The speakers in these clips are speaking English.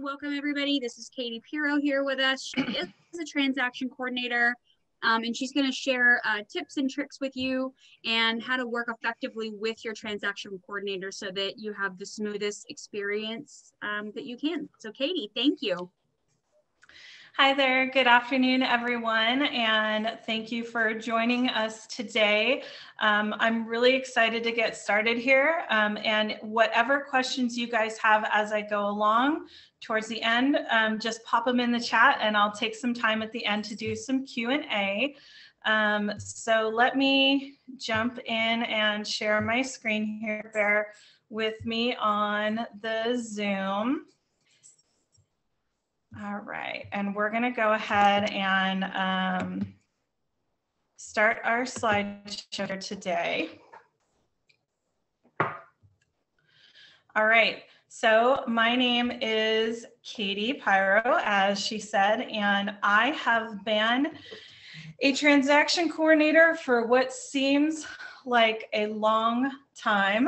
welcome everybody. This is Katie Pirro here with us. She is a transaction coordinator, and she's going to share tips and tricks with you and how to work effectively with your transaction coordinator so that you have the smoothest experience that you can. So Katie, thank you. Hi there, good afternoon everyone, and thank you for joining us today. I'm really excited to get started here, and whatever questions you guys have as I go along towards the end, just pop them in the chat and I'll take some time at the end to do some Q&A. So let me jump in and share my screen here. Bear with me on the Zoom. All right, and we're going to go ahead and start our slideshow today. All right, so my name is Katie Pirro, as she said, and I have been a transaction coordinator for what seems like a long time,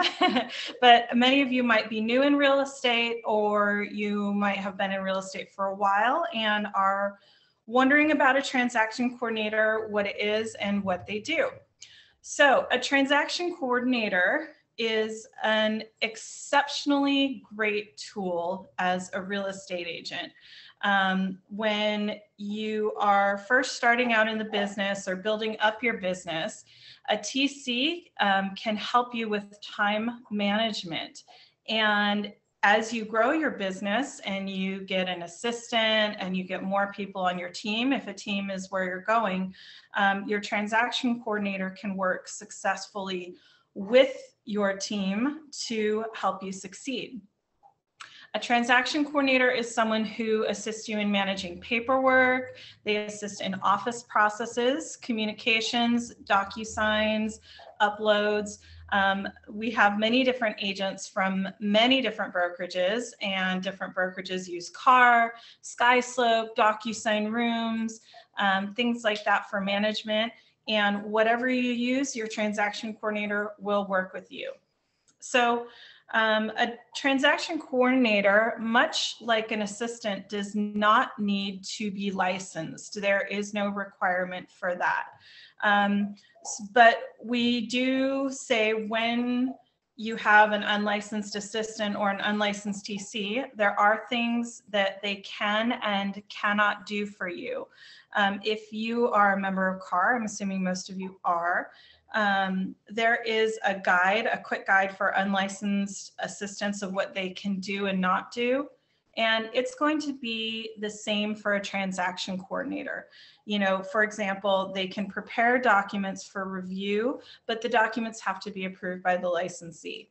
but many of you might be new in real estate, or you might have been in real estate for a while and are wondering about a transaction coordinator, what it is and what they do. So a transaction coordinator is an exceptionally great tool as a real estate agent. When you are first starting out in the business or building up your business, a TC can help you with time management. And as you grow your business and you get an assistant and you get more people on your team, if a team is where you're going, your transaction coordinator can work successfully with your team to help you succeed. A transaction coordinator is someone who assists you in managing paperwork. They assist in office processes, communications, DocuSigns, uploads. We have many different agents from many different brokerages, and different brokerages use CAR, SkySlope, DocuSign rooms, things like that for management. And whatever you use, your transaction coordinator will work with you. So a transaction coordinator, much like an assistant, does not need to be licensed. There is no requirement for that. But we do say when you have an unlicensed assistant or an unlicensed TC, there are things that they can and cannot do for you. If you are a member of CAR, I'm assuming most of you are, there is a guide, a quick guide for unlicensed assistants of what they can do and not do. And it's going to be the same for a transaction coordinator. You know, for example, they can prepare documents for review, but the documents have to be approved by the licensee.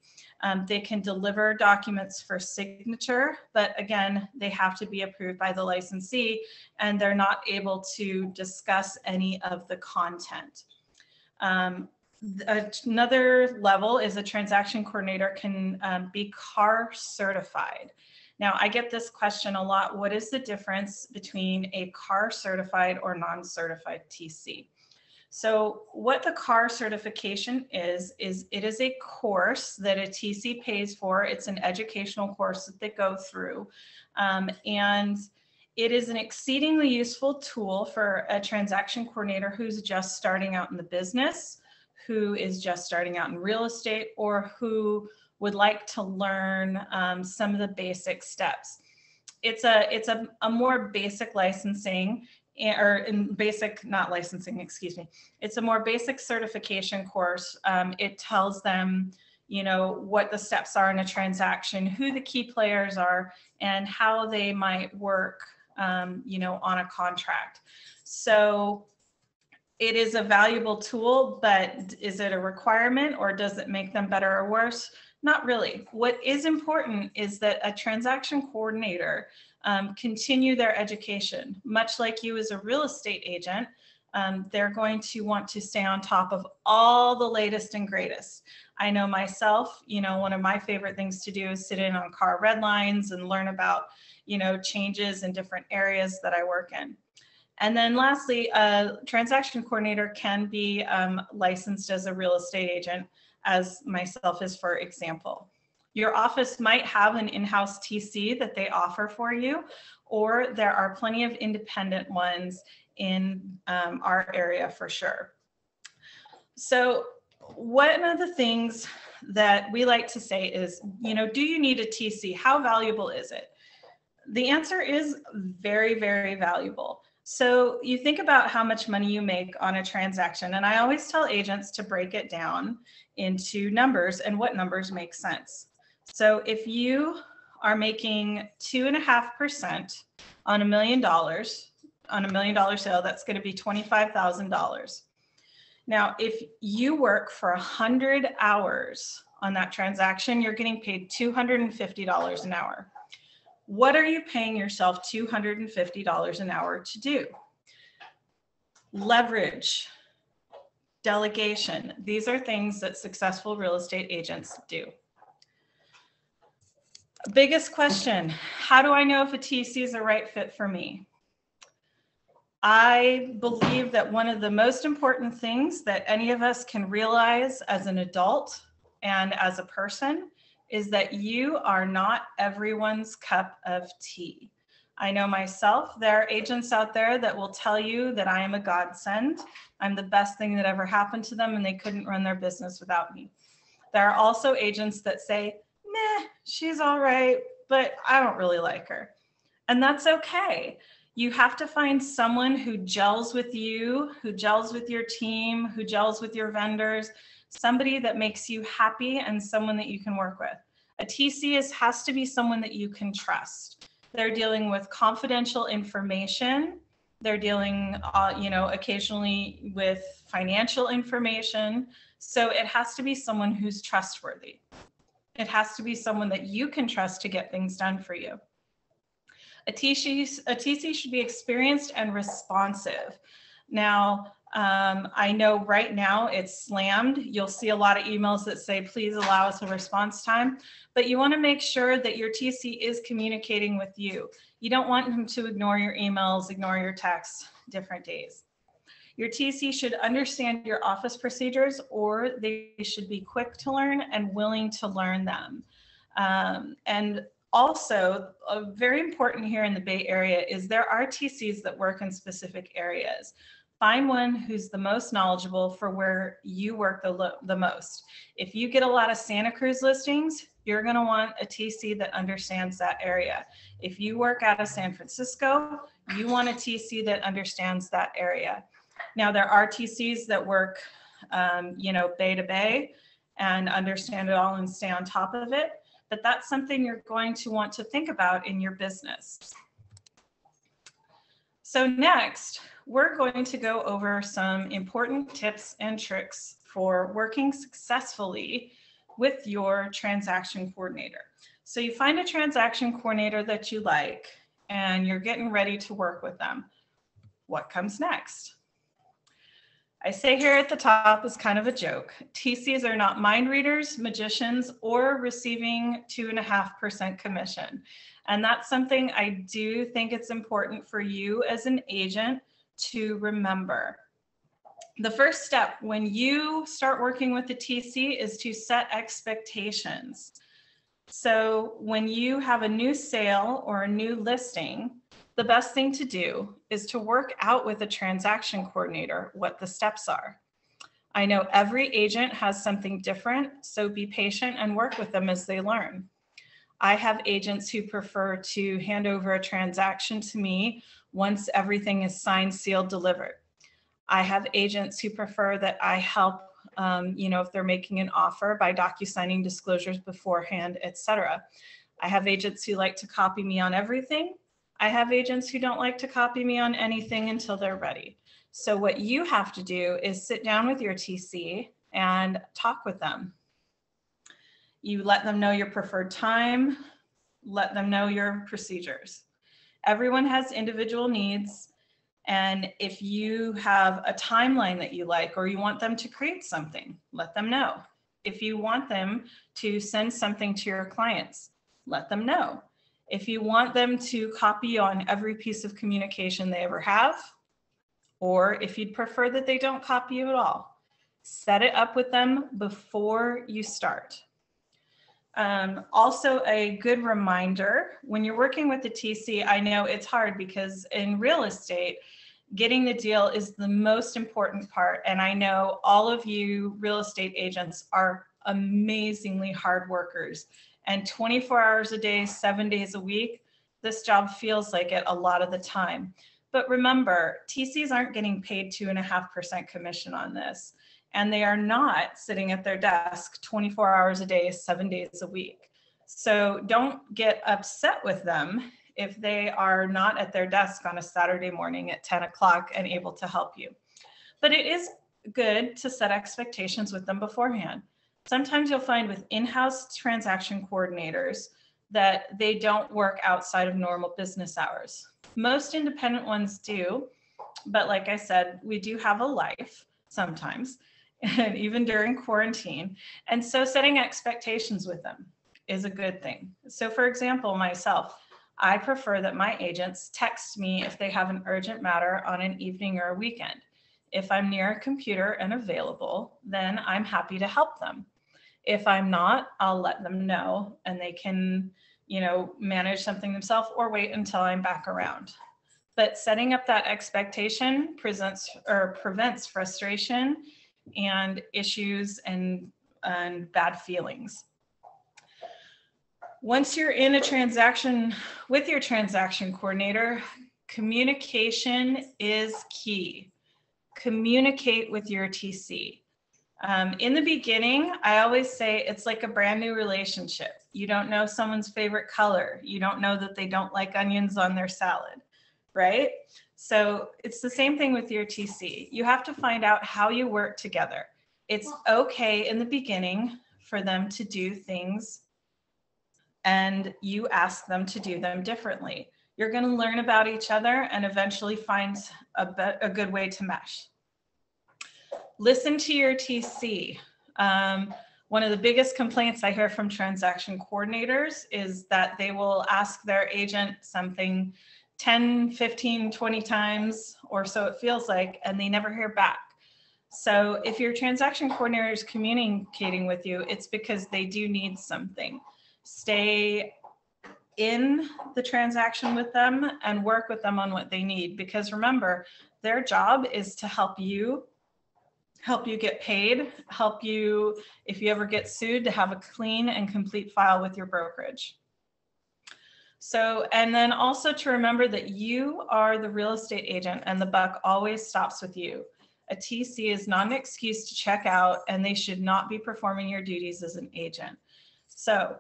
They can deliver documents for signature, but again, they have to be approved by the licensee, and they're not able to discuss any of the content. Another level is a transaction coordinator can be CAR certified. Now, I get this question a lot. What is the difference between a CAR certified or non-certified TC? So what the CAR certification is it is a course that a TC pays for. It's an educational course that they go through. And it is an exceedingly useful tool for a transaction coordinator who's just starting out in the business, who is just starting out in real estate, or who would like to learn some of the basic steps. It's a more basic licensing, or in basic, not licensing, excuse me. It's a more basic certification course. It tells them, you know, what the steps are in a transaction, who the key players are, and how they might work, you know, on a contract. So it is a valuable tool, but is it a requirement, or does it make them better or worse? Not really. What is important is that a transaction coordinator continue their education. Much like you as a real estate agent, they're going to want to stay on top of all the latest and greatest. I know myself, you know, one of my favorite things to do is sit in on CAR red lines and learn about, you know, changes in different areas that I work in. And then lastly, a transaction coordinator can be licensed as a real estate agent, as myself is, for example. Your office might have an in-house TC that they offer for you, or there are plenty of independent ones in our area for sure. So one of the things that we like to say is, do you need a TC? How valuable is it? The answer is very, very valuable. So you think about how much money you make on a transaction, and I always tell agents to break it down into numbers and what numbers make sense. So if you are making 2.5% on $1 million, on $1 million sale, that's going to be $25,000. Now, if you work for 100 hours on that transaction, you're getting paid $250 an hour. What are you paying yourself $250 an hour to do? Leverage, delegation. These are things that successful real estate agents do. Biggest question, how do I know if a TC is a right fit for me? I believe that one of the most important things that any of us can realize as an adult and as a person is that you are not everyone's cup of tea. I know myself, there are agents out there that will tell you that I am a godsend. I'm the best thing that ever happened to them and they couldn't run their business without me. There are also agents that say, meh, she's all right, but I don't really like her. And that's okay. You have to find someone who gels with you, who gels with your team, who gels with your vendors, somebody that makes you happy and someone that you can work with. A TC has to be someone that you can trust. They're dealing with confidential information. They're dealing, occasionally with financial information. So it has to be someone who's trustworthy. It has to be someone that you can trust to get things done for you. A TC should be experienced and responsive. Now, I know right now it's slammed. You'll see a lot of emails that say, please allow us a response time, but you want to make sure that your TC is communicating with you. You don't want them to ignore your emails, ignore your texts, different days. Your TC should understand your office procedures, or they should be quick to learn and willing to learn them. And also, very important here in the Bay Area is there are TCs that work in specific areas. Find one who's the most knowledgeable for where you work the most. If you get a lot of Santa Cruz listings, you're going to want a TC that understands that area. If you work out of San Francisco, you want a TC that understands that area. Now, there are TCs that work, bay to bay and understand it all and stay on top of it. But that's something you're going to want to think about in your business. So next, we're going to go over some important tips and tricks for working successfully with your transaction coordinator. So you find a transaction coordinator that you like, and you're getting ready to work with them. What comes next? I say here at the top is kind of a joke. TCs are not mind readers, magicians, or receiving 2.5% commission. And that's something I do think it's important for you as an agent to remember. The first step when you start working with the TC is to set expectations. So when you have a new sale or a new listing, the best thing to do is to work out with a transaction coordinator what the steps are. I know every agent has something different, so be patient and work with them as they learn. I have agents who prefer to hand over a transaction to me once everything is signed, sealed, delivered. I have agents who prefer that I help, if they're making an offer by docu-signing disclosures beforehand, etc. I have agents who like to copy me on everything. I have agents who don't like to copy me on anything until they're ready. So what you have to do is sit down with your TC and talk with them. You let them know your preferred time, let them know your procedures. Everyone has individual needs. And if you have a timeline that you like, or you want them to create something, let them know. If you want them to send something to your clients, let them know. If you want them to copy on every piece of communication they ever have, or if you'd prefer that they don't copy you at all, set it up with them before you start. Also a good reminder, when you're working with the TC, I know it's hard because in real estate, getting the deal is the most important part. And I know all of you real estate agents are amazingly hard workers, and 24 hours a day, 7 days a week, this job feels like it a lot of the time. But remember, TCs aren't getting paid 2.5% commission on this, and they are not sitting at their desk 24 hours a day, 7 days a week. So don't get upset with them if they are not at their desk on a Saturday morning at 10 o'clock and able to help you. But it is good to set expectations with them beforehand. Sometimes you'll find with in-house transaction coordinators that they don't work outside of normal business hours. Most independent ones do, but like I said, we do have a life sometimes, and even during quarantine. And so setting expectations with them is a good thing. So for example, myself, I prefer that my agents text me if they have an urgent matter on an evening or a weekend. If I'm near a computer and available, then I'm happy to help them. If I'm not, I'll let them know and they can, manage something themselves or wait until I'm back around. But setting up that expectation prevents frustration and issues and bad feelings. Once you're in a transaction with your transaction coordinator, communication is key. Communicate with your TC. In the beginning, I always say it's like a brand new relationship. You don't know someone's favorite color. You don't know that they don't like onions on their salad, right? So it's the same thing with your TC. You have to find out how you work together. It's okay in the beginning for them to do things and you ask them to do them differently. You're going to learn about each other and eventually find a good way to mesh. Listen to your TC. One of the biggest complaints I hear from transaction coordinators is that they will ask their agent something 10, 15, 20 times, or so it feels like, and they never hear back. So if your transaction coordinator is communicating with you, it's because they do need something. Stay in the transaction with them and work with them on what they need, because remember, their job is to help you get paid, help you, if you ever get sued, to have a clean and complete file with your brokerage. So, and then also to remember that you are the real estate agent and the buck always stops with you. A TC is not an excuse to check out, and they should not be performing your duties as an agent. So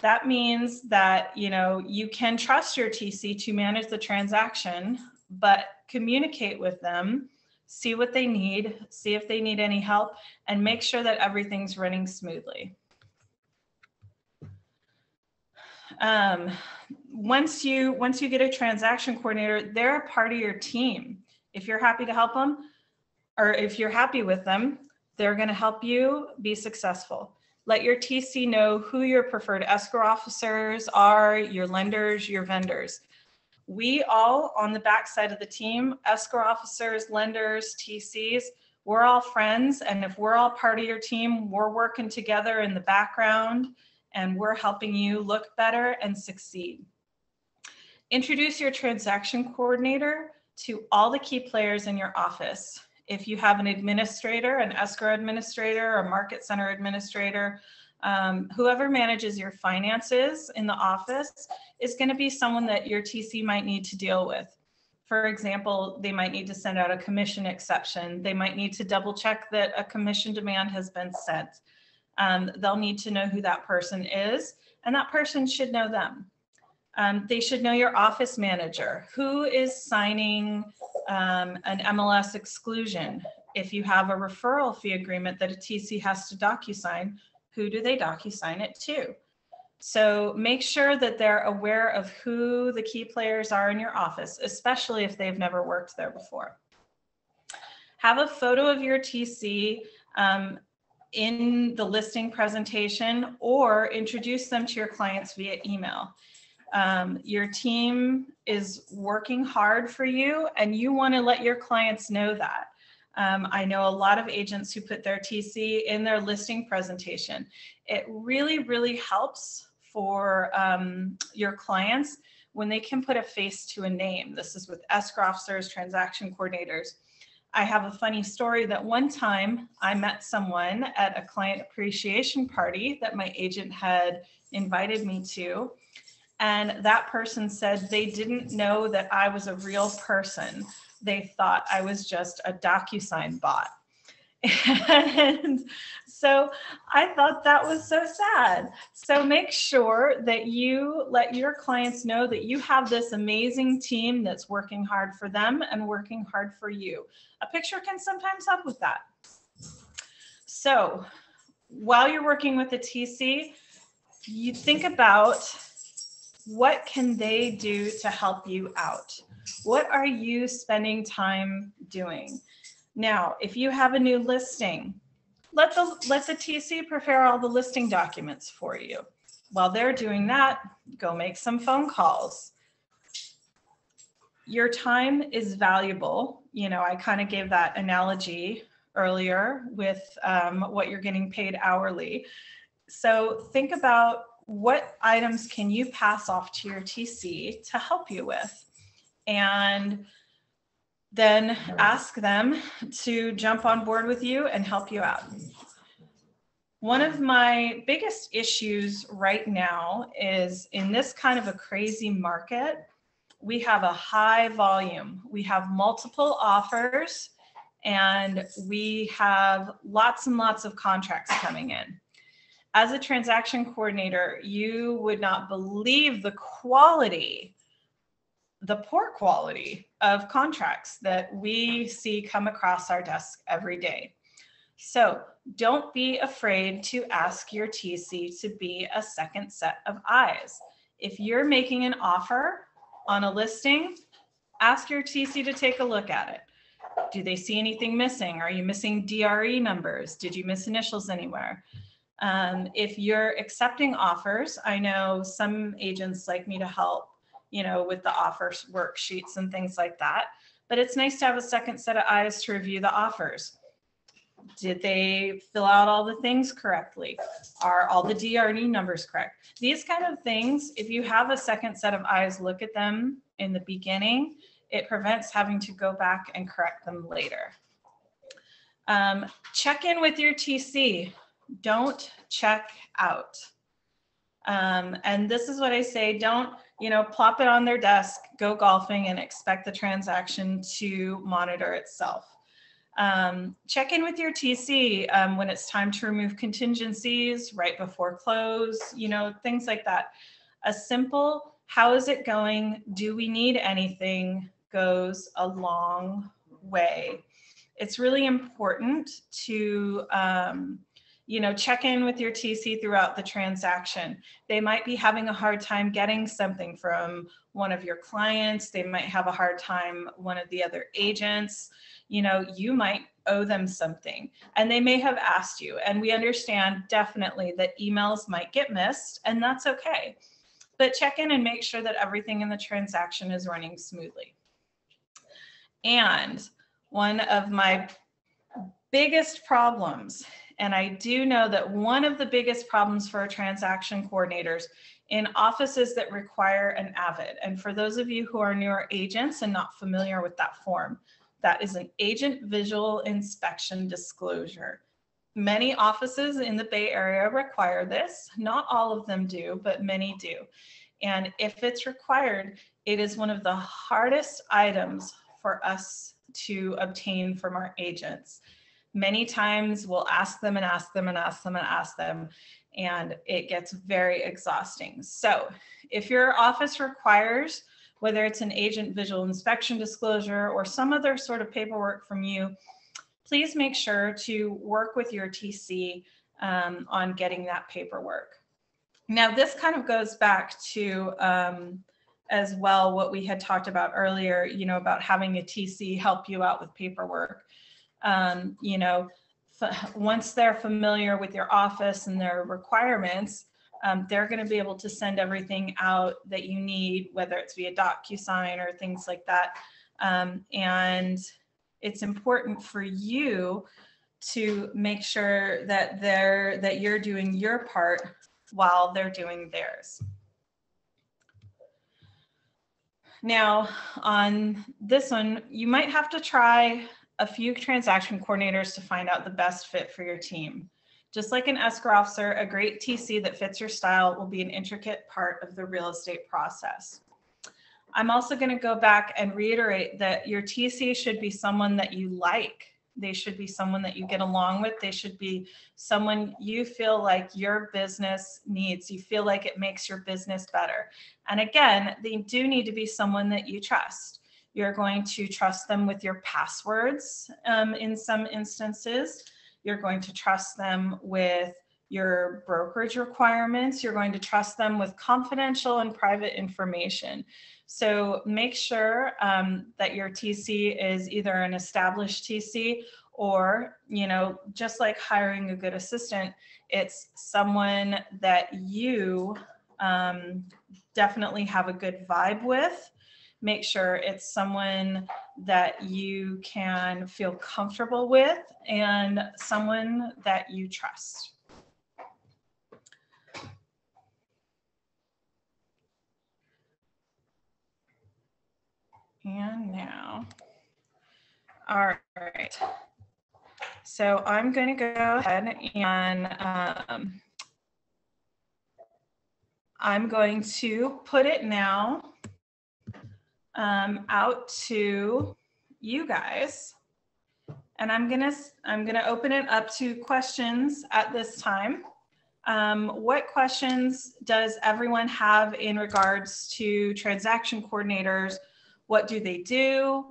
that means that, you can trust your TC to manage the transaction, but communicate with them, see what they need, see if they need any help, and make sure that everything's running smoothly. Once you get a transaction coordinator, they're a part of your team. If you're happy to help them, or if you're happy with them, they're going to help you be successful. Let your TC know who your preferred escrow officers are, your lenders, your vendors. We all on the backside of the team, escrow officers, lenders, TCs, we're all friends. And if we're all part of your team, we're working together in the background and we're helping you look better and succeed. Introduce your transaction coordinator to all the key players in your office. If you have an administrator, an escrow administrator, a market center administrator, whoever manages your finances in the office is going to be someone that your TC might need to deal with. For example, they might need to send out a commission exception. They might need to double check that a commission demand has been sent. They'll need to know who that person is, and that person should know them. They should know your office manager. Who is signing an MLS exclusion? If you have a referral fee agreement that a TC has to DocuSign, who do they DocuSign it to? So make sure that they're aware of who the key players are in your office, especially if they've never worked there before. Have a photo of your TC in the listing presentation, or introduce them to your clients via email. Your team is working hard for you and you want to let your clients know that. I know a lot of agents who put their TC in their listing presentation. It really, really helps for your clients when they can put a face to a name. This is with escrow officers, transaction coordinators. I have a funny story that one time I met someone at a client appreciation party that my agent had invited me to. And that person said they didn't know that I was a real person. They thought I was just a DocuSign bot. And so I thought that was so sad. So make sure that you let your clients know that you have this amazing team that's working hard for them and working hard for you. A picture can sometimes help with that. So while you're working with a TC, you think about what can they do to help you out? What are you spending time doing? Now, if you have a new listing, let the TC prepare all the listing documents for you. While they're doing that, go make some phone calls. Your time is valuable. You know, I kind of gave that analogy earlier with what you're getting paid hourly. So think about what items can you pass off to your TC to help you with, and then ask them to jump on board with you and help you out. One of my biggest issues right now is in this kind of a crazy market, we have a high volume. We have multiple offers and we have lots and lots of contracts coming in. As a transaction coordinator, you would not believe the quality, the poor quality of contracts that we see come across our desk every day. So don't be afraid to ask your TC to be a second set of eyes. If you're making an offer on a listing, ask your TC to take a look at it. Do they see anything missing? Are you missing DRE numbers? Did you miss initials anywhere? If you're accepting offers, I know some agents like me to help, you know, with the offers worksheets and things like that, but it's nice to have a second set of eyes to review the offers. Did they fill out all the things correctly? Are all the DRE numbers correct? These kind of things, if you have a second set of eyes look at them in the beginning, it prevents having to go back and correct them later. Check in with your TC. Don't check out. And this is what I say, don't, you know, plop it on their desk, go golfing and expect the transaction to monitor itself. Check in with your TC when it's time to remove contingencies right before close, you know, things like that. A simple, how is it going? Do we need anything? Goes a long way. It's really important to, you know, check in with your TC throughout the transaction. They might be having a hard time getting something from one of your clients. They might have a hard time, one of the other agents. You know, you might owe them something and they may have asked you. And we understand definitely that emails might get missed and that's okay. But check in and make sure that everything in the transaction is running smoothly. And one of my biggest problems, and I do know that one of the biggest problems for transaction coordinators in offices that require an AVID, and for those of you who are newer agents and not familiar with that form, that is an agent visual inspection disclosure. Many offices in the Bay Area require this. Not all of them do, but many do. And if it's required, it is one of the hardest items for us to obtain from our agents. Many times we'll ask them and ask them and ask them and ask them, and it gets very exhausting. So if your office requires, whether it's an agent visual inspection disclosure or some other sort of paperwork from you, please make sure to work with your TC on getting that paperwork. Now, this kind of goes back to as well what we had talked about earlier, you know, about having a TC help you out with paperwork. You know, once they're familiar with your office and their requirements, they're going to be able to send everything out that you need, whether it's via DocuSign or things like that. And it's important for you to make sure that you're doing your part while they're doing theirs. Now, on this one, you might have to try a few transaction coordinators to find out the best fit for your team. Just like an escrow officer, a great TC that fits your style will be an intricate part of the real estate process. I'm also going to go back and reiterate that your TC should be someone that you like. They should be someone that you get along with. They should be someone you feel like your business needs. You feel like it makes your business better. And again, they do need to be someone that you trust. You're going to trust them with your passwords in some instances. You're going to trust them with your brokerage requirements. You're going to trust them with confidential and private information. So make sure that your TC is either an established TC or, just like hiring a good assistant, it's someone that you definitely have a good vibe with. Make sure it's someone that you can feel comfortable with and someone that you trust. And now, all right. So I'm going to go ahead and I'm going to put it now out to you guys, and I'm gonna open it up to questions at this time. What questions does everyone have in regards to transaction coordinators? What do they do?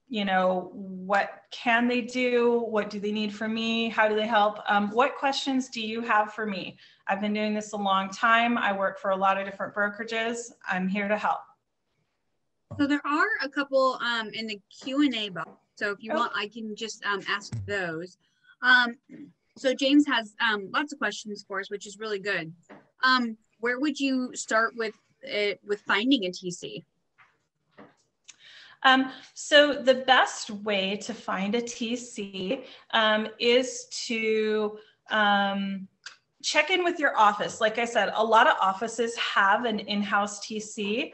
What can they do? What do they need from me? How do they help? What questions do you have for me? I've been doing this a long time. I work for a lot of different brokerages. I'm here to help. So there are a couple in the Q&A box. So if you want, I can just ask those. So James has lots of questions for us, which is really good. Where would you start with finding a TC? So the best way to find a TC is to check in with your office. Like I said, a lot of offices have an in-house TC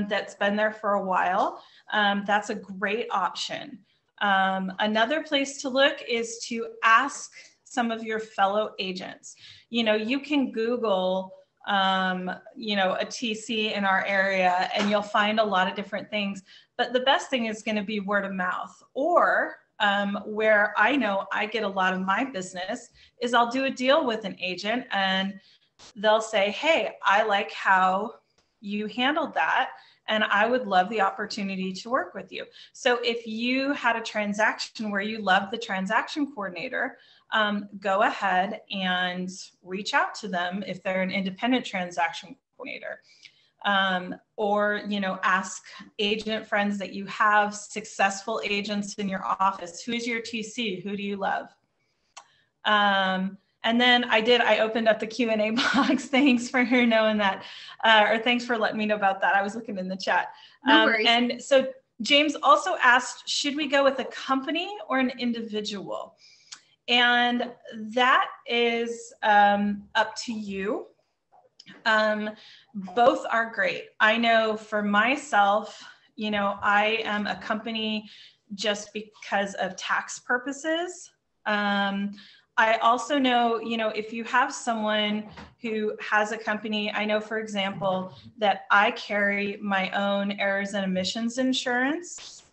that's been there for a while. That's a great option. Another place to look is to ask some of your fellow agents. You can Google a TC in our area and you'll find a lot of different things. But the best thing is going to be word of mouth, or where I know I get a lot of my business is I'll do a deal with an agent and they'll say, hey, I like how you handled that and I would love the opportunity to work with you. So if you had a transaction where you loved the transaction coordinator, go ahead and reach out to them if they're an independent transaction coordinator. Or ask agent friends that you have, successful agents in your office. Who's your TC? Who do you love? And then I opened up the Q&A box. Thanks for knowing that, or thanks for letting me know about that. I was looking in the chat. No worries. And so James also asked, should we go with a company or an individual? And that is up to you. Both are great. I know for myself, I am a company just because of tax purposes. I also know, if you have someone who has a company, I know, for example, that I carry my own errors and omissions insurance.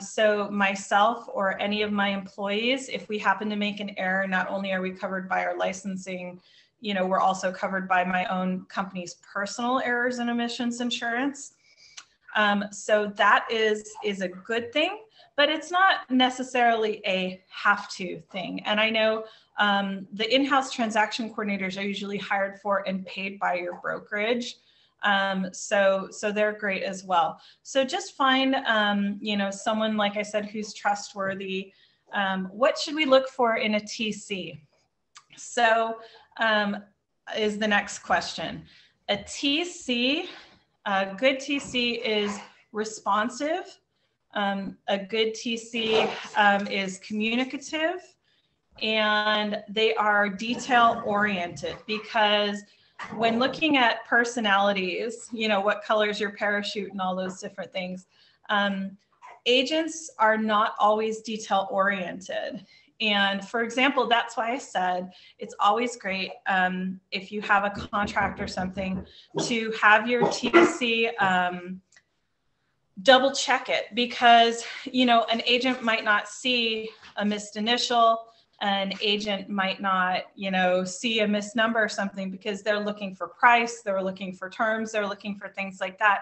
So myself or any of my employees, if we happen to make an error, not only are we covered by our licensing, we're also covered by my own company's personal errors and omissions insurance. So that is a good thing, but it's not necessarily a have to thing. And I know the in-house transaction coordinators are usually hired for and paid by your brokerage. So they're great as well. So just find, someone, like I said, who's trustworthy. What should we look for in a TC? So is the next question. A TC, a good TC is responsive. A good TC is communicative, and they are detail oriented, because when looking at personalities, you know, what color is your parachute and all those different things, agents are not always detail oriented. And for example, that's why I said it's always great if you have a contract or something to have your TC double check it, because, you know, an agent might not see a missed initial, an agent might not, you know, see a missed number or something, because they're looking for price, they're looking for terms, they're looking for things like that.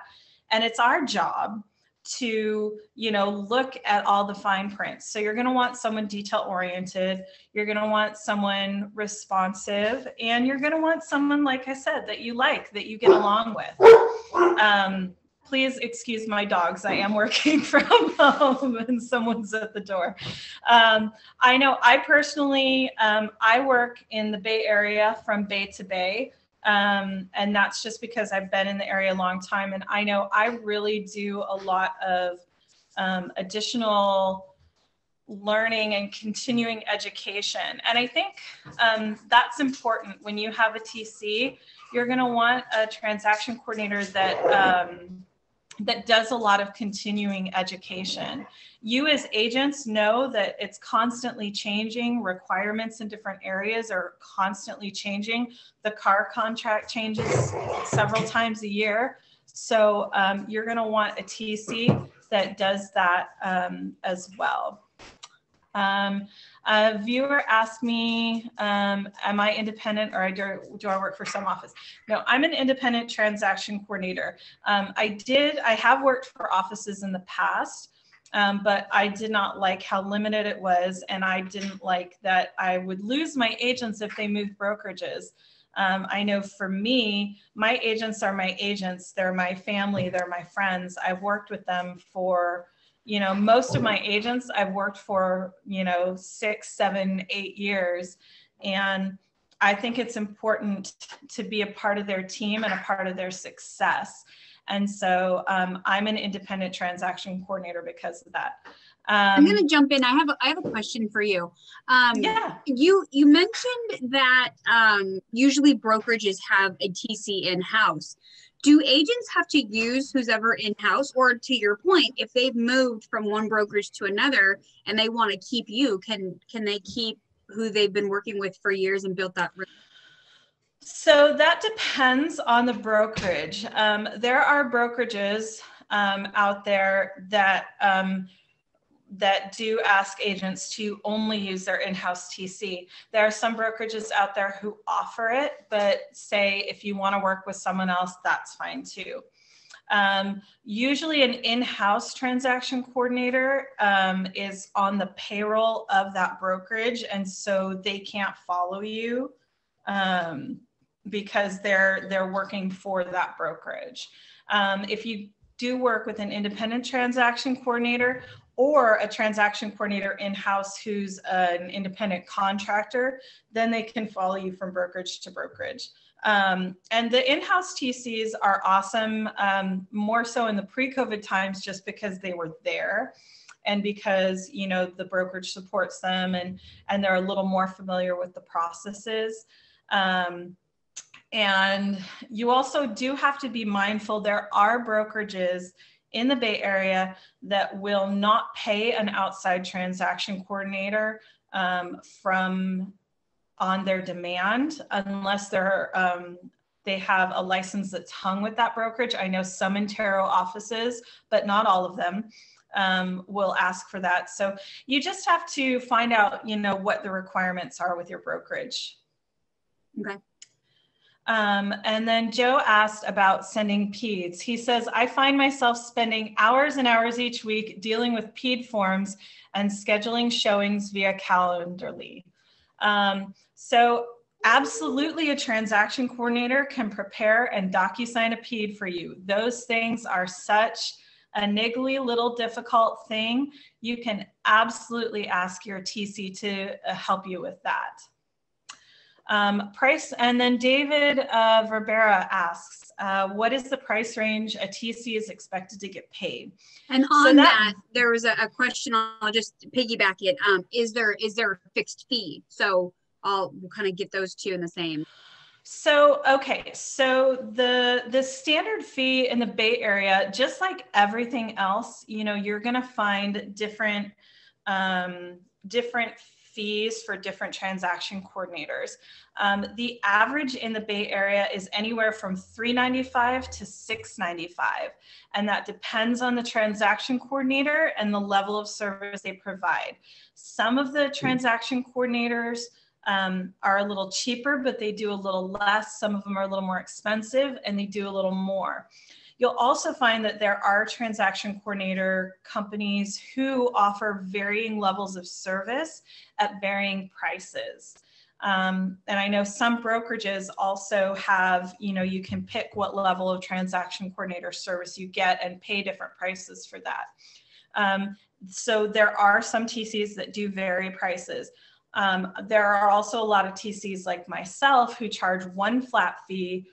And it's our job to, you know, look at all the fine print. So you're going to want someone detail oriented, you're going to want someone responsive, and you're going to want someone, like I said, that you like, that you get along with. Please excuse my dogs. I am working from home and someone's at the door. I know I personally, I work in the Bay Area from Bay to Bay. And that's just because I've been in the area a long time. And I know I really do a lot of additional learning and continuing education. And I think that's important. When you have a TC, you're going to want a transaction coordinator that that does a lot of continuing education. You as agents know that it's constantly changing. Requirements in different areas are constantly changing. The car contract changes several times a year. So you're going to want a TC that does that as well. A viewer asked me, am I independent, or do I work for some office? No, I'm an independent transaction coordinator. I have worked for offices in the past, but I did not like how limited it was. And I didn't like that I would lose my agents if they moved brokerages. I know for me, my agents are my agents. They're my family. They're my friends. I've worked with them for, you know, most of my agents I've worked for, you know, 6, 7, 8 years. And I think it's important to be a part of their team and a part of their success. And so I'm an independent transaction coordinator because of that. I'm going to jump in. I have a question for you. Yeah. You mentioned that usually brokerages have a TC in-house. Do agents have to use who's ever in-house, or to your point, if they've moved from one brokerage to another and they want to keep you, can they keep who they've been working with for years and built that? So that depends on the brokerage. There are brokerages out there that that do ask agents to only use their in-house TC. There are some brokerages out there who offer it, but say if you want to work with someone else, that's fine too. Usually an in-house transaction coordinator is on the payroll of that brokerage, and so they can't follow you because they're working for that brokerage. If you do work with an independent transaction coordinator or a transaction coordinator in-house who's an independent contractor, then they can follow you from brokerage to brokerage. And the in-house TCs are awesome, more so in the pre-COVID times, just because they were there and because, you know, the brokerage supports them and they're a little more familiar with the processes. And you also do have to be mindful, there are brokerages in the Bay Area that will not pay an outside transaction coordinator from on their demand unless they're they have a license that's hung with that brokerage. I know some Intero offices, but not all of them, will ask for that. So you just have to find out, you know, what the requirements are with your brokerage. Okay. And then Joe asked about sending PEDs. He says, I find myself spending hours and hours each week dealing with PED forms and scheduling showings via Calendly. So absolutely a transaction coordinator can prepare and DocuSign a PED for you. Those things are such a niggly little difficult thing. You can absolutely ask your TC to help you with that. Price, and then David Verbera asks, what is the price range a TC is expected to get paid? And on that, there was a question, I'll just piggyback it. Is there a fixed fee? So we'll kind of get those two in the same. So, okay, so the standard fee in the Bay Area, just like everything else, you know, you're going to find different fees for different transaction coordinators. The average in the Bay Area is anywhere from $395 to $695, and that depends on the transaction coordinator and the level of service they provide. Some of the transaction coordinators are a little cheaper, but they do a little less. Some of them are a little more expensive and they do a little more. You'll also find that there are transaction coordinator companies who offer varying levels of service at varying prices. And I know some brokerages also have, you know, you can pick what level of transaction coordinator service you get and pay different prices for that. So there are some TCs that do vary prices. There are also a lot of TCs like myself who charge one flat fee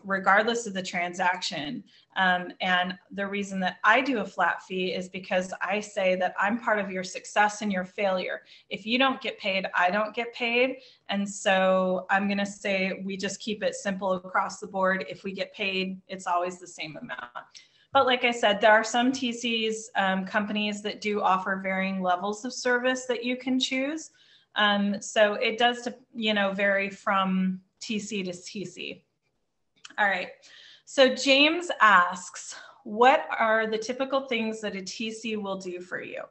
regardless of the transaction. And the reason that I do a flat fee is because I say that I'm part of your success and your failure. If you don't get paid, I don't get paid. And so I'm going to say we just keep it simple across the board. If we get paid, it's always the same amount. But like I said, there are some TCs, companies that do offer varying levels of service that you can choose. So it does, you know, vary from TC to TC. All right. So James asks, what are the typical things that a TC will do for you?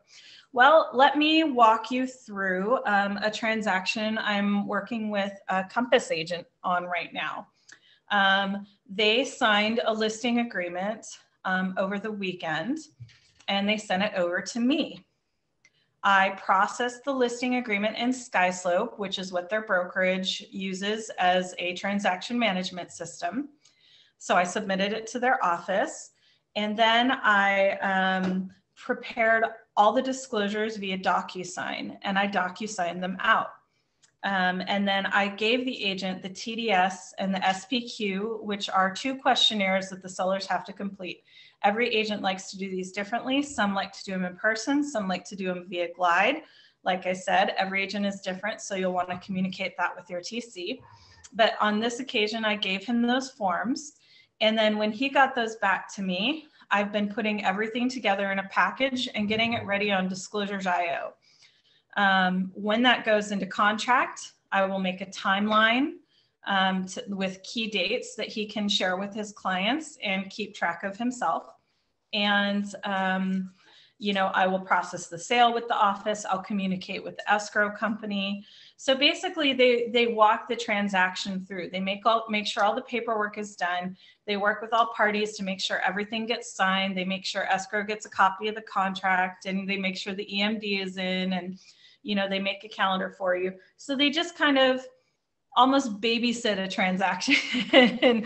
Well, let me walk you through a transaction I'm working with a Compass agent on right now. They signed a listing agreement over the weekend and they sent it over to me. I processed the listing agreement in SkySlope, which is what their brokerage uses as a transaction management system. So I submitted it to their office, and then I prepared all the disclosures via DocuSign, and I DocuSigned them out. And then I gave the agent the TDS and the SPQ, which are 2 questionnaires that the sellers have to complete. Every agent likes to do these differently. Some like to do them in person, some like to do them via Glide. Like I said, every agent is different, so you'll want to communicate that with your TC. But on this occasion, I gave him those forms. And then when he got those back to me, I've been putting everything together in a package and getting it ready on Disclosures.io. When that goes into contract, I will make a timeline with key dates that he can share with his clients and keep track of himself. And, you know, I will process the sale with the office. I'll communicate with the escrow company. So basically they walk the transaction through. They make sure all the paperwork is done. They work with all parties to make sure everything gets signed. They make sure escrow gets a copy of the contract, and they make sure the EMD is in, and, you know, they make a calendar for you. So they just kind of almost babysit a transaction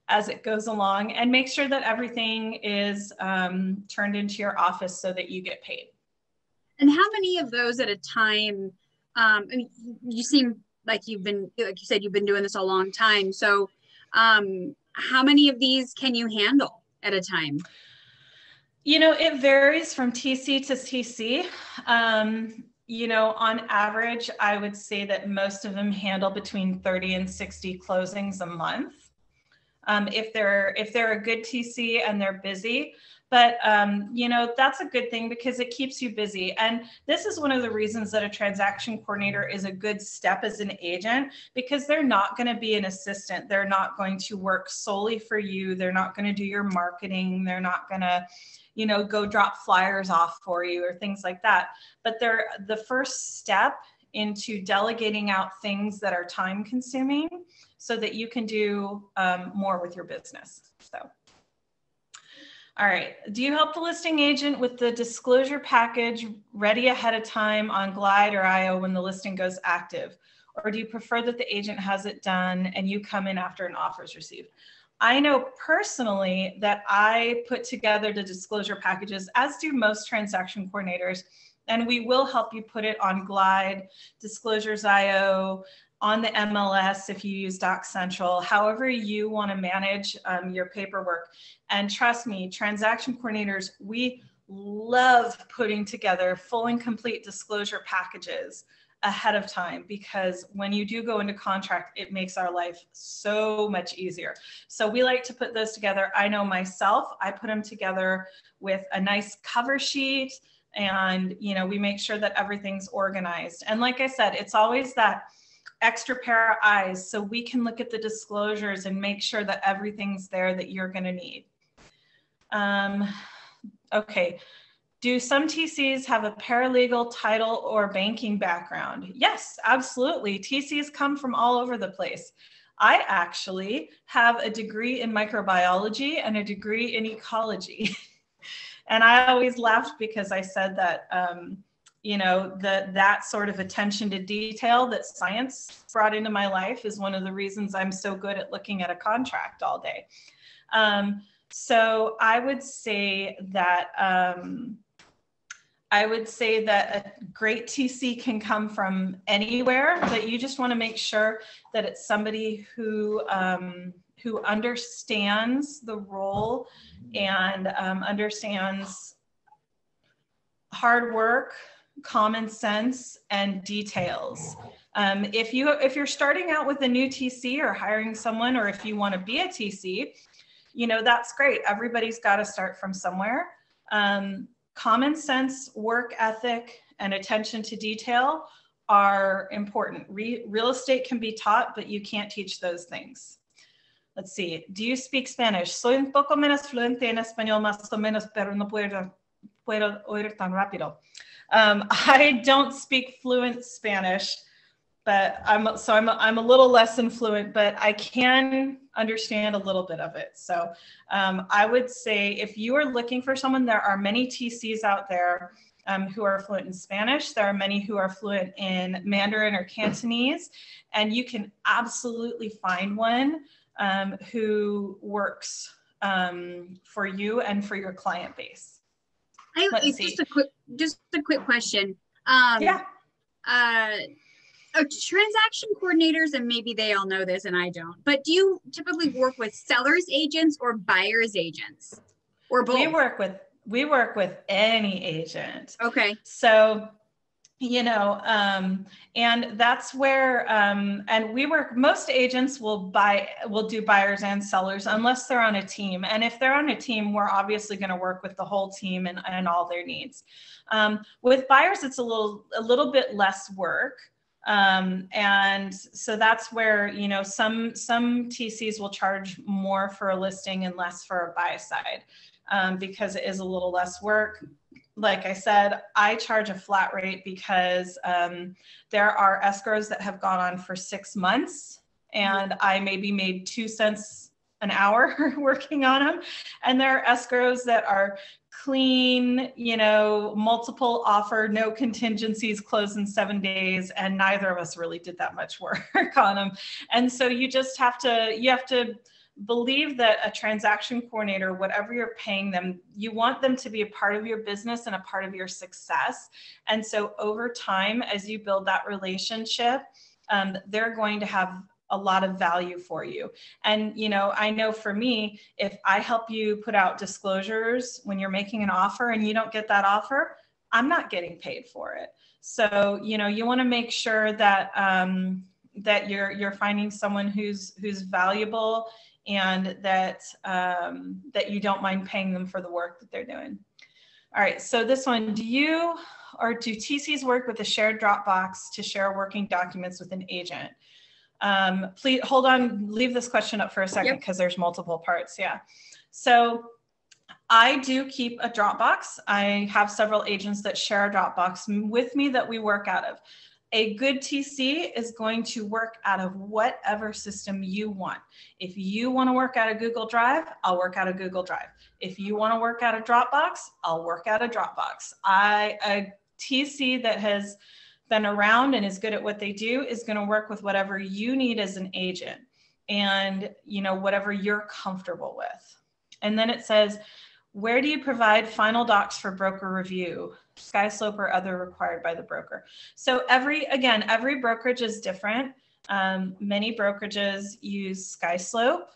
as it goes along, and make sure that everything is turned into your office so that you get paid. And how many of those at a time? I mean, you seem like you've been, like you said, you've been doing this a long time. So how many of these can you handle at a time? You know, it varies from TC to TC. You know, on average, I would say that most of them handle between 30 and 60 closings a month. If they're a good TC and they're busy. But, you know, that's a good thing because it keeps you busy. And this is one of the reasons that a transaction coordinator is a good step as an agent, because they're not going to be an assistant. They're not going to work solely for you. They're not going to do your marketing. They're not going to, you know, go drop flyers off for you or things like that. But they're the first step into delegating out things that are time consuming so that you can do more with your business. So. All right. Do you help the listing agent with the disclosure package ready ahead of time on Glide or IO when the listing goes active? Or do you prefer that the agent has it done and you come in after an offer is received? I know personally that I put together the disclosure packages, as do most transaction coordinators, And we will help you put it on Glide, Disclosures.io, on the MLS if you use Doc Central, however you want to manage your paperwork. And trust me, transaction coordinators, we love putting together full and complete disclosure packages ahead of time, because when you do go into contract, it makes our life so much easier. So we like to put those together. I know myself, I put them together with a nice cover sheet, and we make sure that everything's organized. And like I said, it's always that extra pair of eyes so we can look at the disclosures and make sure that everything's there that you're going to need. Okay. Do some TCs have a paralegal, title, or banking background? Yes, absolutely. TCs come from all over the place. I actually have a degree in microbiology and a degree in ecology. And I always laughed because I said that, that sort of attention to detail that science brought into my life is one of the reasons I'm so good at looking at a contract all day. So I would say that a great TC can come from anywhere, but you just want to make sure that it's somebody who understands the role and understands hard work, common sense, and details. If you're starting out with a new TC or hiring someone, or if you want to be a TC, that's great. Everybody's got to start from somewhere. Common sense, work ethic, and attention to detail are important. Real estate can be taught, but you can't teach those things. Let's see. Do you speak Spanish? Soy un poco menos fluente en español, más o menos, pero no puedo oír tan rápido. I don't speak fluent Spanish, but I'm a little less than fluent, but I can understand a little bit of it. So I would say if you are looking for someone, there are many TCs out there who are fluent in Spanish. There are many who are fluent in Mandarin or Cantonese, and you can absolutely find one who works for you and for your client base. Just a quick question. Yeah. Transaction coordinators, and maybe they all know this and I don't, but do you typically work with sellers agents or buyers agents, or both? We work with any agent. Okay. So, and that's where, and most agents will do buyers and sellers unless they're on a team. And if they're on a team, we're obviously going to work with the whole team and all their needs. With buyers, it's a little bit less work. And so that's where, some TCs will charge more for a listing and less for a buy side, because it is a little less work. Like I said, I charge a flat rate because there are escrows that have gone on for 6 months, and I maybe made 2 cents an hour working on them. And there are escrows that are clean, multiple offer, no contingencies, close in 7 days. And neither of us really did that much work on them. And so you have to believe that a transaction coordinator, whatever you're paying them, you want them to be a part of your business and a part of your success. And so over time, as you build that relationship, they're going to have a lot of value for you. And, I know for me, if I help you put out disclosures when you're making an offer and you don't get that offer, I'm not getting paid for it. So, you want to make sure that, that you're finding someone who's valuable, and that, that you don't mind paying them for the work that they're doing. All right, so this one, do TCs work with a shared Dropbox to share working documents with an agent? Please hold on, leave this question up for a second because there's multiple parts. Yeah. So I do keep a Dropbox. I have several agents that share a Dropbox with me that we work out of. A good TC is going to work out of whatever system you want. If you want to work out of Google Drive, I'll work out of Google Drive. If you want to work out of Dropbox, I'll work out of Dropbox. A TC that has been around and is good at what they do is going to work with whatever you need as an agent, and whatever you're comfortable with. And then it says, Where do you provide final docs for broker review? SkySlope or other required by the broker. So every brokerage is different. Many brokerages use SkySlope.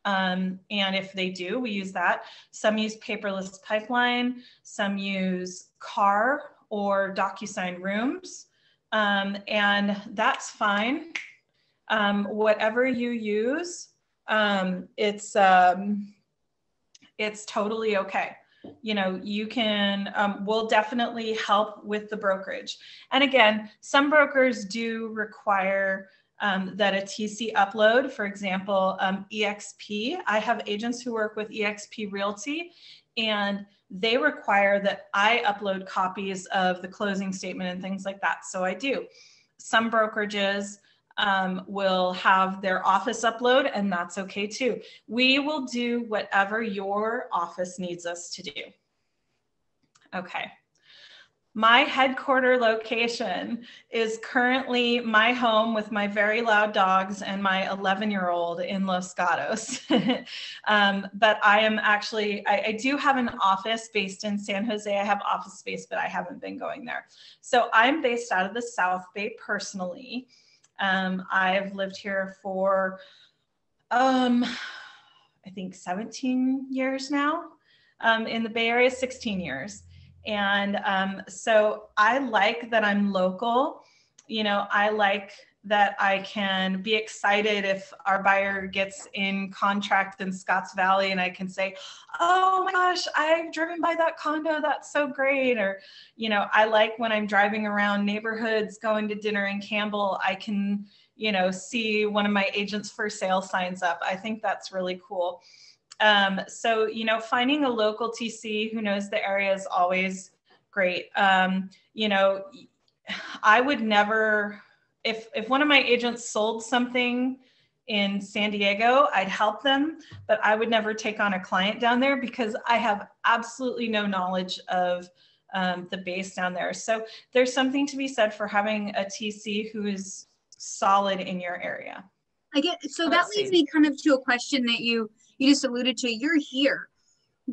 And if they do, we use that. Some use paperless pipeline. Some use CAR or DocuSign rooms. And that's fine. Whatever you use, it's totally okay. You know, you can, we'll definitely help with the brokerage. And again, some brokers do require that a TC upload, for example, EXP. I have agents who work with EXP Realty, and they require that I upload copies of the closing statement and things like that. So I do. Some brokerages will have their office upload, and that's okay too. We will do whatever your office needs us to do. Okay. My headquarter location is currently my home with my very loud dogs and my 11-year-old in Los Gatos. But I am actually, I do have an office based in San Jose. I have office space, but I haven't been going there. So I'm based out of the South Bay personally. I've lived here for, I think 17 years now. In the Bay Area, 16 years. And so I like that I'm local. You know, I like that I can be excited if our buyer gets in contract in Scotts Valley and I can say, oh my gosh, I've driven by that condo. That's so great. Or, you know, I like when I'm driving around neighborhoods, going to dinner in Campbell, I can, you know, see one of my agents for sale signs up. I think that's really cool. So, you know, finding a local TC who knows the area is always great. You know, I would never, if one of my agents sold something in San Diego, I'd help them, but I would never take on a client down there because I have absolutely no knowledge of the base down there. So there's something to be said for having a TC who is solid in your area. I get, so that leads me kind of to a question that you just alluded to. You're here.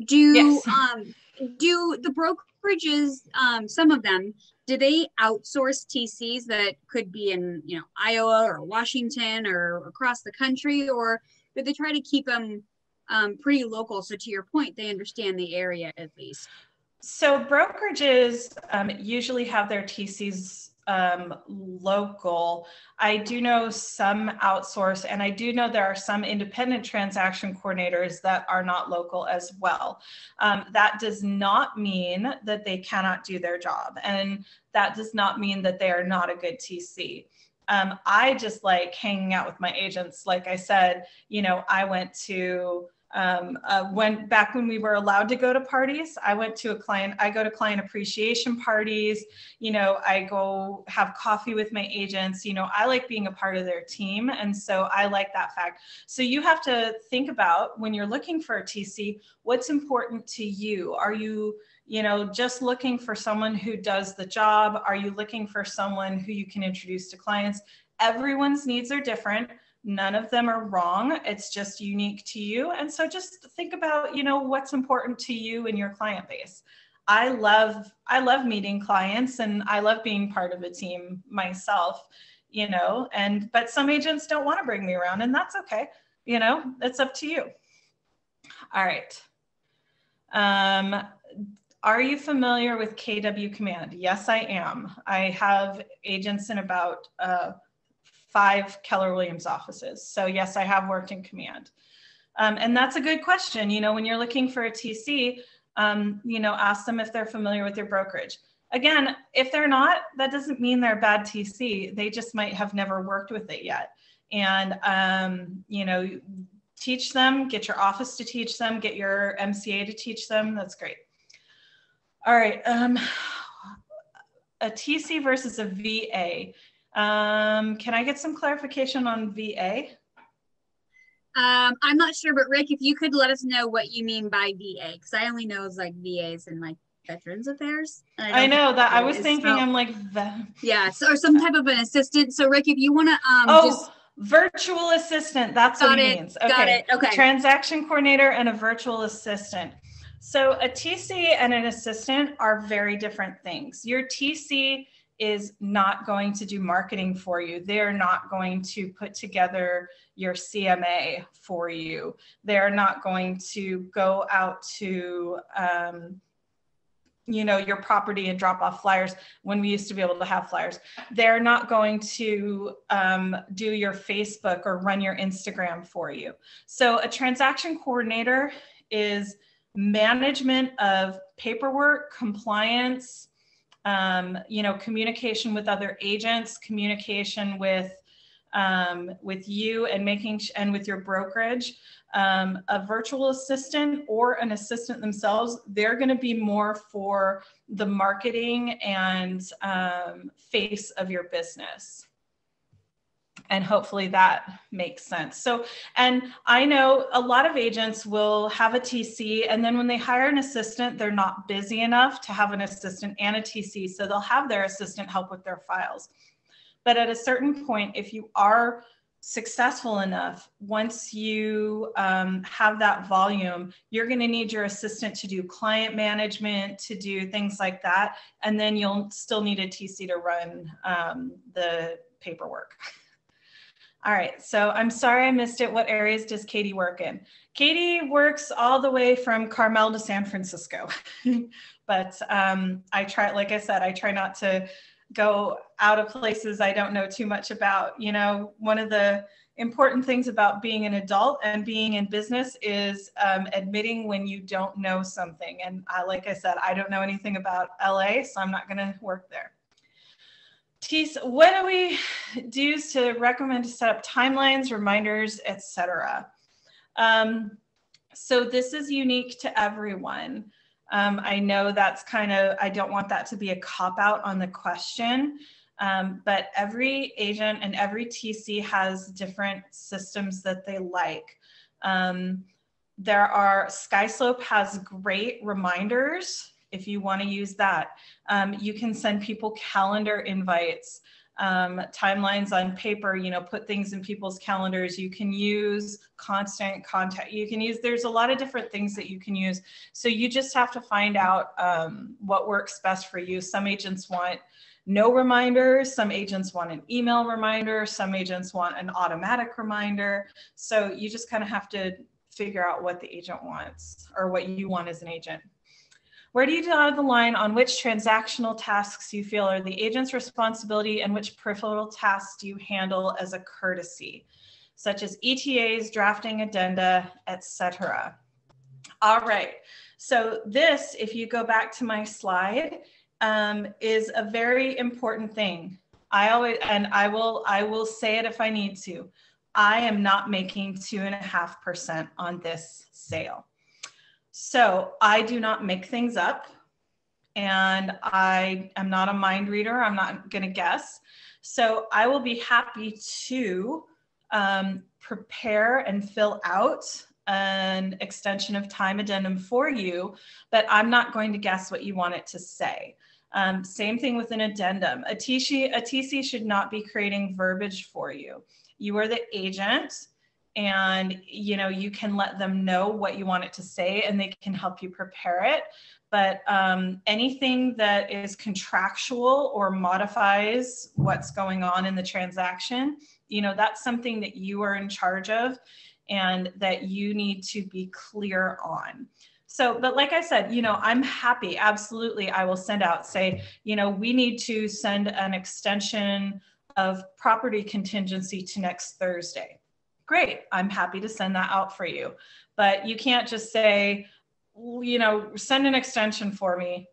Do the brokerages, some of them, do they outsource TCs that could be in, you know, Iowa or Washington or across the country, or do they try to keep them pretty local? So to your point, they understand the area at least. So brokerages usually have their TCs local. I do know some outsource, and I do know there are some independent transaction coordinators that are not local as well. That does not mean that they cannot do their job, and that does not mean that they are not a good TC. I just like hanging out with my agents. Like I said, you know, I went to back when we were allowed to go to parties, I go to client appreciation parties, you know, I go have coffee with my agents, you know, I like being a part of their team. And so I like that fact. So you have to think about when you're looking for a TC, what's important to you? Are you, you know, just looking for someone who does the job? Are you looking for someone who you can introduce to clients? Everyone's needs are different. None of them are wrong. It's just unique to you. And so just think about, you know, what's important to you and your client base. I love meeting clients, and I love being part of a team myself, you know, but some agents don't want to bring me around, and that's okay. You know, it's up to you. All right. Are you familiar with KW Command? Yes, I am. I have agents in about 5 Keller Williams offices. So yes, I have worked in Command. And that's a good question. You know, when you're looking for a TC, you know, ask them if they're familiar with your brokerage. Again, if they're not, that doesn't mean they're a bad TC. They just might have never worked with it yet. And, you know, teach them, get your office to teach them, get your MCA to teach them. That's great. All right. A TC versus a VA. Can I get some clarification on VA? I'm not sure, but Rick, if you could let us know what you mean by VA, because I only know it's like VAs and like Veterans Affairs. I know that. I was thinking, I'm like, yeah, so, or some type of an assistant. So Rick, if you want to just virtual assistant, that's what it means. Okay. Got it. Okay. Transaction coordinator and a virtual assistant. So a TC and an assistant are very different things. Your TC is not going to do marketing for you. They're not going to put together your CMA for you. They're not going to go out to, your property and drop off flyers when we used to be able to have flyers. They're not going to do your Facebook or run your Instagram for you. So a transaction coordinator is management of paperwork, compliance, communication with other agents, communication with you and with your brokerage. A virtual assistant or an assistant themselves, they're going to be more for the marketing and face of your business. And hopefully that makes sense. So, and I know a lot of agents will have a TC, and then when they hire an assistant, they're not busy enough to have an assistant and a TC. So they'll have their assistant help with their files. But at a certain point, if you are successful enough, once you have that volume, you're going to need your assistant to do client management, to do things like that. And then you'll still need a TC to run the paperwork. All right, so I'm sorry I missed it. What areas does Katie work in? Katie works all the way from Carmel to San Francisco. But I try, like I said, I try not to go out of places I don't know too much about. One of the important things about being an adult and being in business is admitting when you don't know something. And like I said, I don't know anything about LA, so I'm not going to work there. What do we do to recommend to set up timelines, reminders, etc.? So this is unique to everyone. I know that's I don't want that to be a cop-out on the question, but every agent and every TC has different systems that they like. SkySlope has great reminders if you want to use that. You can send people calendar invites, timelines on paper, put things in people's calendars. You can use constant contact. There's a lot of different things that you can use. So you just have to find out what works best for you. Some agents want no reminders. Some agents want an email reminder. Some agents want an automatic reminder. So you just kind of have to figure out what the agent wants or what you want as an agent. Where do you draw the line on which transactional tasks you feel are the agent's responsibility and which peripheral tasks do you handle as a courtesy, such as ETAs, drafting addenda, etc.? All right, so this, if you go back to my slide, is a very important thing. I will say it if I need to. I am not making 2.5% on this sale. So I do not make things up, and I am not a mind reader. I'm not going to guess. So I will be happy to prepare and fill out an extension of time addendum for you, but I'm not going to guess what you want it to say. Same thing with an addendum. A TC should not be creating verbiage for you. You are the agent. And, you can let them know what you want it to say and they can help you prepare it. But anything that is contractual or modifies what's going on in the transaction, that's something that you are in charge of and that you need to be clear on. So, but like I said, I'm happy. Absolutely. I will send out, say, we need to send an extension of property contingency to next Thursday. Great, I'm happy to send that out for you. But you can't just say, send an extension for me.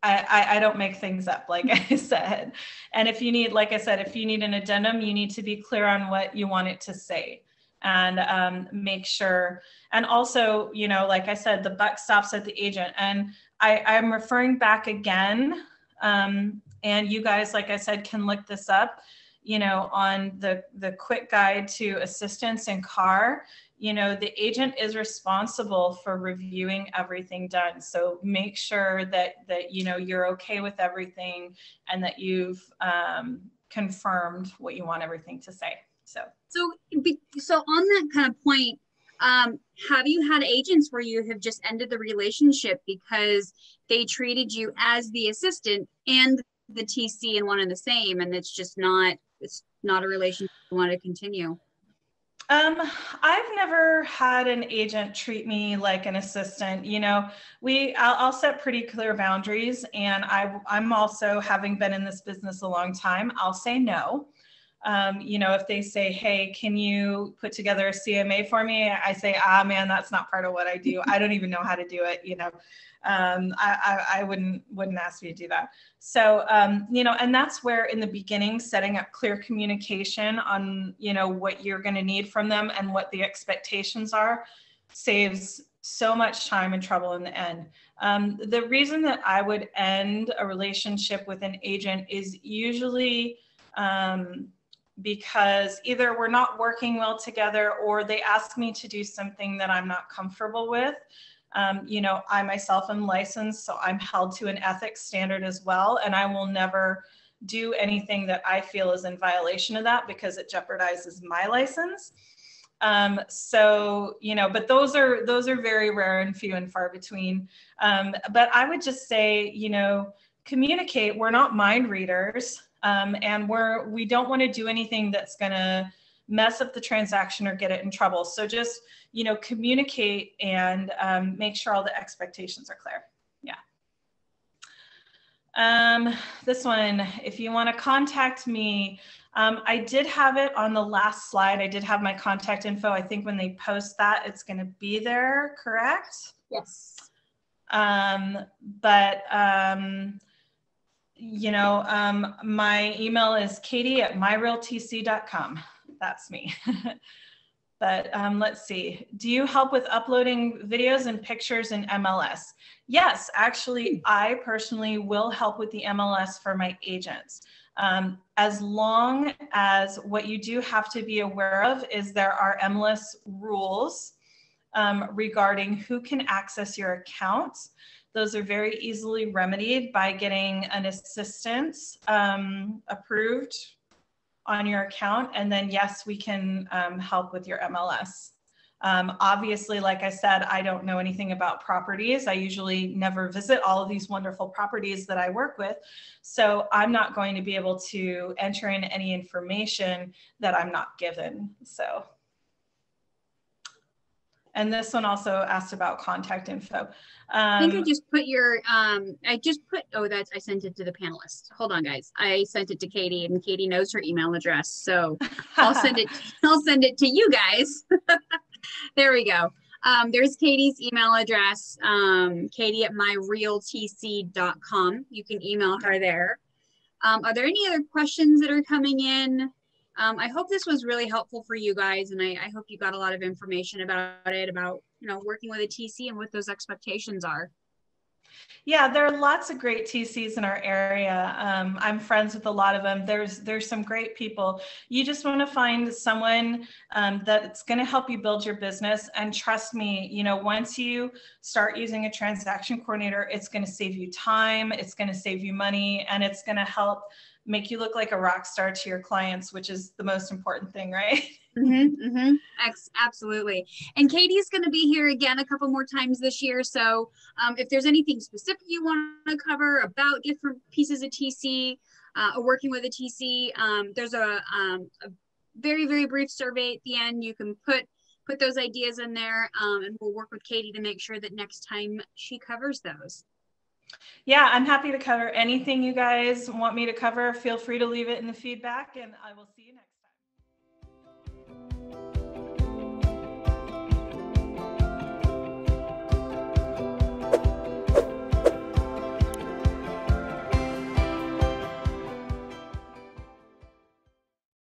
I don't make things up, like I said. And if you need, like I said, if you need an addendum, you need to be clear on what you want it to say and make sure. And also, like I said, the buck stops at the agent. And I'm referring back again. And you guys, like I said, can look this up. On the quick guide to assistance in car, the agent is responsible for reviewing everything done. So make sure that you're okay with everything and that you've confirmed what you want everything to say. So on that kind of point, Have you had agents where you have just ended the relationship because they treated you as the assistant and the TC in one and the same, and it's not a relationship you want to continue? I've never had an agent treat me like an assistant. You know, I'll set pretty clear boundaries, and I'm also, having been in this business a long time, I'll say no. You know, if they say, hey, can you put together a CMA for me? I say, man, that's not part of what I do. I don't even know how to do it. You know, I wouldn't ask you to do that. So, you know, and that's where in the beginning, setting up clear communication on, you know, what you're going to need from them and what the expectations are saves so much time and trouble in the end. The reason that I would end a relationship with an agent is usually, because either we're not working well together or they ask me to do something that I'm not comfortable with. You know, I myself am licensed, so I'm held to an ethics standard as well. And I will never do anything that I feel is in violation of that because it jeopardizes my license. So, you know, but those are very rare and few and far between. But I would just say, you know, communicate. We're not mind readers. And we don't want to do anything that's going to mess up the transaction or get it in trouble. So just, you know, communicate and make sure all the expectations are clear. Yeah. This one, if you want to contact me, I did have it on the last slide. I did have my contact info. I think when they post that, it's going to be there, correct? Yes. You know, my email is katie@myrealtc.com. That's me. But let's see. Do you help with uploading videos and pictures in MLS? Yes, actually, I personally will help with the MLS for my agents. As long as what you do have to be aware of is there are MLS rules regarding who can access your accounts. Those are very easily remedied by getting an assistant approved on your account. And then yes, we can help with your MLS. Obviously, like I said, I don't know anything about properties. I usually never visit all of these wonderful properties that I work with. So I'm not going to be able to enter in any information that I'm not given. So. And this one also asked about contact info. I think I just put your, I sent it to the panelists. Hold on, guys. I sent it to Katie, and Katie knows her email address. So I'll send it to you guys. There we go. There's Katie's email address, katie@myrealtc.com. You can email her there. Are there any other questions that are coming in? I hope this was really helpful for you guys, and I hope you got a lot of information about it, about, you know, working with a TC and what those expectations are. Yeah, there are lots of great TCs in our area. I'm friends with a lot of them. There's some great people. You just want to find someone that's going to help you build your business. And trust me, you know, once you start using a transaction coordinator, it's going to save you time, it's going to save you money, and it's going to help make you look like a rock star to your clients, which is the most important thing, right? Absolutely. And Katie's going to be here again a couple more times this year. So if there's anything specific you want to cover about different pieces of TC or working with a TC, there's a very, very brief survey at the end. You can put those ideas in there, and we'll work with Katie to make sure that next time she covers those. Yeah, I'm happy to cover anything you guys want me to cover. Feel free to leave it in the feedback, and I will see you next time.